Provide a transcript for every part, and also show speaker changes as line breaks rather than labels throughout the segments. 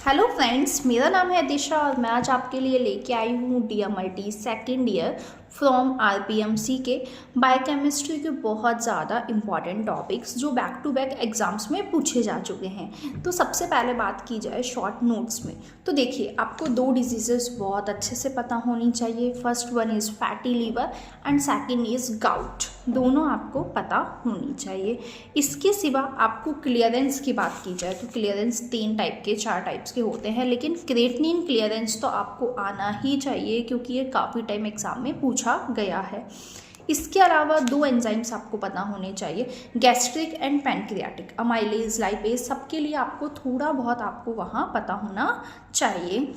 Hello friends, मेरा नाम है दिशा और मैं आज आपके लिए लेके आई हूँ DMLT second year from RPMC के बायोकेमिस्ट्री के बहुत ज़्यादा इंपॉर्टेंट टॉपिक्स जो बैक टू बैक एग्जाम्स में पूछे जा चुके हैं। तो सबसे पहले बात की जाए शॉर्ट नोट्स में, तो देखिए आपको दो डिजीजेस बहुत अच्छे से पता होनी चाहिए। First one is fatty liver and second is gout, दोनों आपको पता होनी चाहिए। इसके सिवा आपको क्लियरेंस की बात की जाए तो क्लियरेंस 4 टाइप्स के होते हैं, लेकिन क्रिएटिनिन क्लियरेंस तो आपको आना ही चाहिए क्योंकि ये काफ़ी टाइम एग्जाम में पूछा गया है। इसके अलावा दो एंजाइम्स आपको पता होने चाहिए, gastric and pancreatic, amylase lipase, सबके लिए आपको थोड़ा बहुत आपको वहाँ पता होना चाहिए।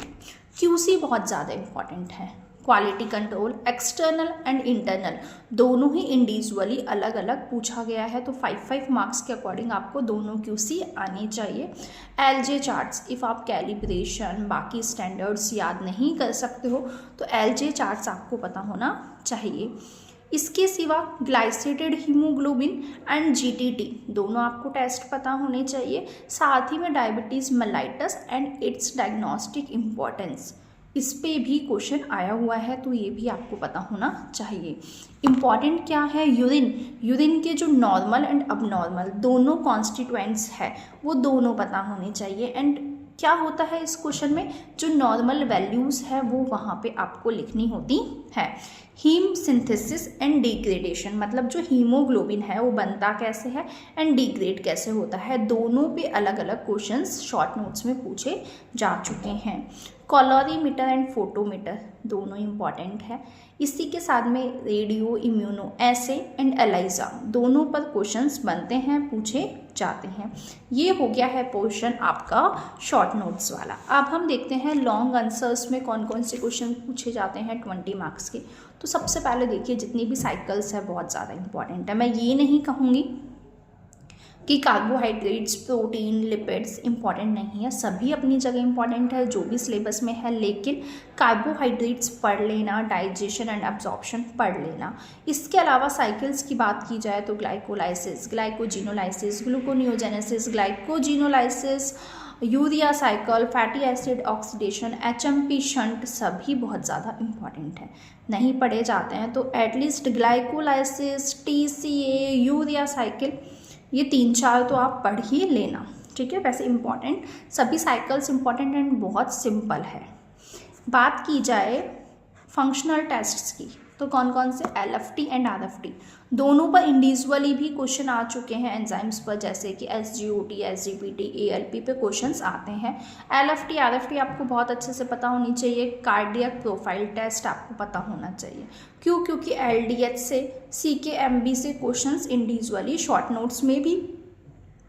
QC बहुत ज़्यादा इंपॉर्टेंट है, quality control external and internal दोनों ही इंडिविजुअली अलग अलग पूछा गया है, तो 5 मार्क्स के अकॉर्डिंग आपको दोनों QC आने चाहिए। LJ चार्ट्स, इफ़ आप कैलिब्रेशन बाकी स्टैंडर्ड्स याद नहीं कर सकते हो तो LJ चार्ट्स आपको पता होना चाहिए। इसके सिवा ग्लाइसेटेड हीमोग्लोबिन एंड GTT दोनों आपको टेस्ट पता होने चाहिए। साथ ही में diabetes mellitus and it's diagnostic importance, इस पे भी क्वेश्चन आया हुआ है, तो ये भी आपको पता होना चाहिए। इम्पॉर्टेंट क्या है, यूरिन के जो नॉर्मल एंड अबनॉर्मल दोनों कॉन्स्टिट्यूएंट्स है वो दोनों पता होने चाहिए। एंड क्या होता है इस क्वेश्चन में, जो नॉर्मल वैल्यूज़ है वो वहाँ पे आपको लिखनी होती है। हीम सिंथेसिस एंड डिग्रेडेशन, मतलब जो हीमोग्लोबिन है वो बनता कैसे है एंड डिग्रेड कैसे होता है, दोनों पे अलग अलग क्वेश्चंस शॉर्ट नोट्स में पूछे जा चुके हैं। कॉलोरीमीटर एंड फोटोमीटर दोनों इम्पॉर्टेंट है। इसी के साथ में radio immuno assay and ELISA दोनों पर क्वेश्चंस बनते हैं, पूछे जाते हैं। ये हो गया है पोर्शन आपका शॉर्ट नोट्स वाला। अब हम देखते हैं लॉन्ग आंसर्स में कौन कौन से क्वेश्चन पूछे जाते हैं 20 मार्क्स के। तो सबसे पहले देखिए, जितनी भी साइकिल्स है बहुत ज़्यादा इंपॉर्टेंट है। मैं ये नहीं कहूँगी कि कार्बोहाइड्रेट्स, प्रोटीन, लिपिड्स इंपॉर्टेंट नहीं है, सभी अपनी जगह इंपॉर्टेंट है जो भी सिलेबस में है, लेकिन कार्बोहाइड्रेट्स पढ़ लेना, डाइजेशन एंड एब्जॉर्प्शन पढ़ लेना। इसके अलावा साइकिल्स की बात की जाए तो glycolysis, glycogenolysis, gluconeogenesis, glycogenolysis, urea cycle, fatty acid oxidation, HMP shunt, सभी बहुत ज़्यादा इंपॉर्टेंट है, नहीं पढ़े जाते हैं। तो at least glycolysis, TCA, urea cycle, ये 3-4 तो आप पढ़ ही लेना, ठीक है। वैसे इंपॉर्टेंट सभी साइकिल्स इंपॉर्टेंट एंड बहुत सिंपल है। बात की जाए फंक्शनल टेस्ट्स की तो कौन कौन से, LFT एंड RFT दोनों पर इंडिविजुअली भी क्वेश्चन आ चुके हैं एंजाइम्स पर, जैसे कि SGOT, SGPT, ALP पे क्वेश्चंस आते हैं। LFT RFT आपको बहुत अच्छे से पता होनी चाहिए। कार्डियक प्रोफाइल टेस्ट आपको पता होना चाहिए, क्यों, क्योंकि LDH से, CKMB से क्वेश्चंस इंडिविजुअली शॉर्ट नोट्स में भी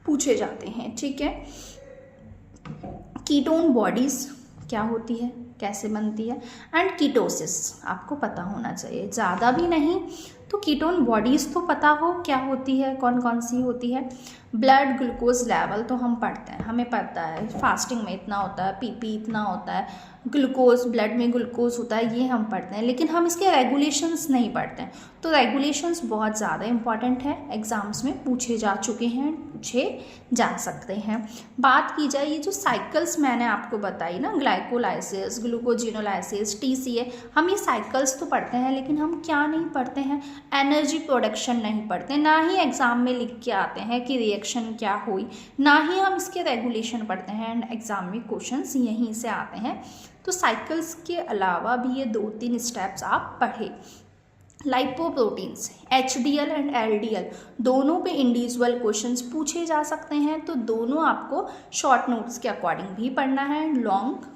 पूछे जाते हैं, ठीक है। कीटोन बॉडीज़ क्या होती है, कैसे बनती है, एंड कीटोसिस आपको पता होना चाहिए, ज़्यादा भी नहीं तो कीटोन बॉडीज़ तो पता हो क्या होती है, कौन कौन सी होती है। ब्लड ग्लूकोज लेवल तो हम पढ़ते हैं, हमें पता है फास्टिंग में इतना होता है, PP इतना होता है, ग्लूकोज ब्लड में ग्लूकोज होता है, ये हम पढ़ते हैं, लेकिन हम इसके रेगुलेशंस नहीं पढ़ते हैं। तो रेगुलेशंस बहुत ज़्यादा इंपॉर्टेंट है, एग्जाम्स में पूछे जा चुके हैं, पूछे जा सकते हैं। बात की जाए ये जो साइकिल्स मैंने आपको बताई ना, ग्लाइकोलाइसिस, ग्लूकोजिनोलाइसिस, TCA, हम ये साइकिल्स तो पढ़ते हैं, लेकिन हम क्या नहीं पढ़ते हैं, एनर्जी प्रोडक्शन नहीं पढ़ते, ना ही एग्जाम में लिख के आते हैं कि रिएक्शन क्या हुई, ना ही हम इसके रेगुलेशन पढ़ते हैं, एंड एग्जाम में क्वेश्चंस यहीं से आते हैं। तो साइकिल्स के अलावा भी ये 2-3 स्टेप्स आप पढ़े। लाइपोप्रोटीन्स, HDL एंड LDL दोनों पे इंडिविजुअल क्वेश्चंस पूछे जा सकते हैं, तो दोनों आपको शॉर्ट नोट्स के अकॉर्डिंग भी पढ़ना है, लॉन्ग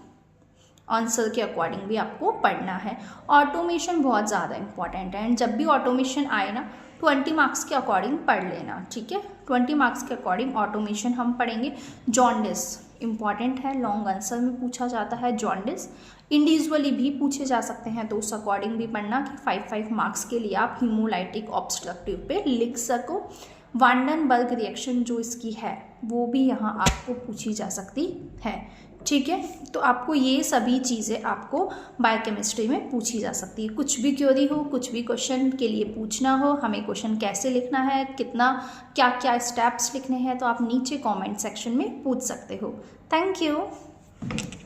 आंसर के अकॉर्डिंग भी आपको पढ़ना है। ऑटोमेशन बहुत ज़्यादा इंपॉर्टेंट है, एंड जब भी ऑटोमेशन आए ना 20 मार्क्स के अकॉर्डिंग पढ़ लेना, ठीक है। 20 मार्क्स के अकॉर्डिंग ऑटोमेशन हम पढ़ेंगे। जॉन्डिस इंपॉर्टेंट है, लॉन्ग आंसर में पूछा जाता है जॉन्डिस, इंडिविजुअली भी पूछे जा सकते हैं, तो उस अकॉर्डिंग भी पढ़ना कि 5 मार्क्स के लिए आप हीमोलाइटिक ऑब्स्ट्रक्टिव पे लिख सको। वांडनबर्ग रिएक्शन जो इसकी है वो भी यहाँ आपको पूछी जा सकती है, ठीक है। तो आपको ये सभी चीज़ें आपको बायोकेमिस्ट्री में पूछी जा सकती है। कुछ भी क्वेरी हो, कुछ भी क्वेश्चन के लिए पूछना हो, हमें क्वेश्चन कैसे लिखना है, कितना क्या क्या स्टेप्स लिखने हैं, तो आप नीचे कमेंट सेक्शन में पूछ सकते हो। Thank you.